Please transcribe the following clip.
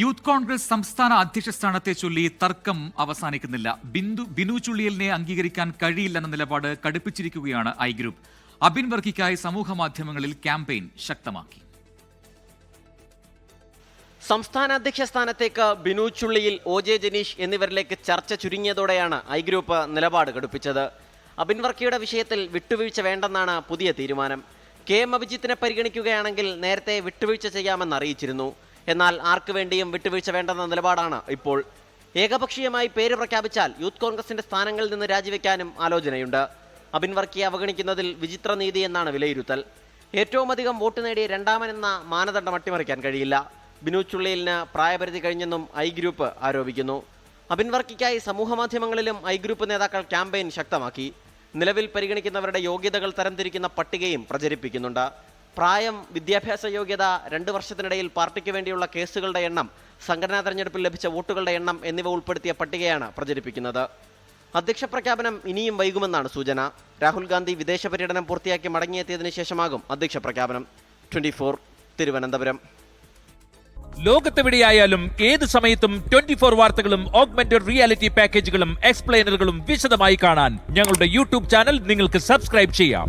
Youth Congress സംസ്ഥാന അധ്യക്ഷ സ്ഥാനത്തെ ചൊല്ലി തർക്കം അവസാനിക്കുന്നില്ല. ബിനു ചുള്ളിയലിനെ അംഗീകരിക്കാൻ കഴിയില്ലെന്ന നിലപാട് കടുപ്പിച്ചിരിക്കുകയാണ് ഐ ഗ്രൂപ്പ്. അബിൻ വർക്കിക്കായി സമൂഹ മാധ്യമങ്ങളിൽ ക്യാമ്പയിൻ ശക്തമാക്കി. സംസ്ഥാന അധ്യക്ഷ സ്ഥാനത്തേക്ക് ബിനു ചുള്ളിയിൽ, OJ ജനീഷ് എന്നിവരിലേക്ക് ചർച്ച ചുരുങ്ങിയതോടെയാണ് ഐ ഗ്രൂപ്പ് നിലപാട് കടുപ്പിച്ചത്. അബിൻ വർക്കിയുടെ വിഷയത്തിൽ വിട്ടുവീഴ്ച വേണ്ടെന്നാണ് പുതിയ തീരുമാനം. KM അഭിജിത്തിനെ പരിഗണിക്കുകയാണെങ്കിൽ നേരത്തെ വിട്ടുവീഴ്ച ചെയ്യാമെന്ന് അറിയിച്ചിരുന്നു. എന്നാൽ ആർക്കു വേണ്ടിയും വിട്ടുവീഴ്ച വേണ്ടെന്ന നിലപാടാണ് ഇപ്പോൾ. ഏകപക്ഷീയമായി പേര് പ്രഖ്യാപിച്ചാൽ യൂത്ത് കോൺഗ്രസിന്റെ സ്ഥാനങ്ങളിൽ നിന്ന് രാജിവെക്കാനും ആലോചനയുണ്ട്. അബിൻ വർക്കിയെ അവഗണിക്കുന്നതിൽ വിചിത്ര നീതി എന്നാണ് വിലയിരുത്തൽ. ഏറ്റവും അധികം വോട്ട് നേടിയ രണ്ടാമനെന്ന മാനദണ്ഡം അട്ടിമറിക്കാൻ കഴിയില്ല. ബിനു ചുള്ളിയലിന് പ്രായപരിധി കഴിഞ്ഞെന്നും ഐ ഗ്രൂപ്പ് ആരോപിക്കുന്നു. അബിൻ വർക്കിക്കായി സമൂഹമാധ്യമങ്ങളിലും ഐ ഗ്രൂപ്പ് നേതാക്കൾ ക്യാമ്പയിൻ ശക്തമാക്കി. നിലവിൽ പരിഗണിക്കുന്നവരുടെ യോഗ്യതകൾ തരംതിരിക്കുന്ന പട്ടികയും പ്രചരിപ്പിക്കുന്നുണ്ട്. പ്രായം, വിദ്യാഭ്യാസ യോഗ്യത, 2 വർഷത്തിനിടയിൽ പാർട്ടിക്ക് വേണ്ടിയുള്ള കേസുകളുടെ എണ്ണം, സംഘടനാ തെരഞ്ഞെടുപ്പിൽ ലഭിച്ച വോട്ടുകളുടെ എണ്ണം എന്നിവ ഉൾപ്പെടുത്തിയ പട്ടികയാണ് പ്രചരിപ്പിക്കുന്നത്. അധ്യക്ഷ പ്രഖ്യാപനം ഇനിയും വൈകുമെന്നാണ് സൂചന. രാഹുൽ ഗാന്ധി വിദേശ പര്യടനം പൂർത്തിയാക്കി മടങ്ങിയെത്തിയതിനു ശേഷമാകും അധ്യക്ഷ പ്രഖ്യാപനം. 24 തിരുവനന്തപുരം. ലോകത്തെവിടെയായാലും ഏത് സമയത്തും 24 വാർത്തകളും ഓഗ്മെന്റഡ് റിയാലിറ്റി പാക്കേജുകളും എക്സ്പ്ലെയിനറുകളും വിശദമായി കാണാൻ ഞങ്ങളുടെ യൂട്യൂബ് ചാനൽ നിങ്ങൾക്ക് സബ്സ്ക്രൈബ് ചെയ്യാം.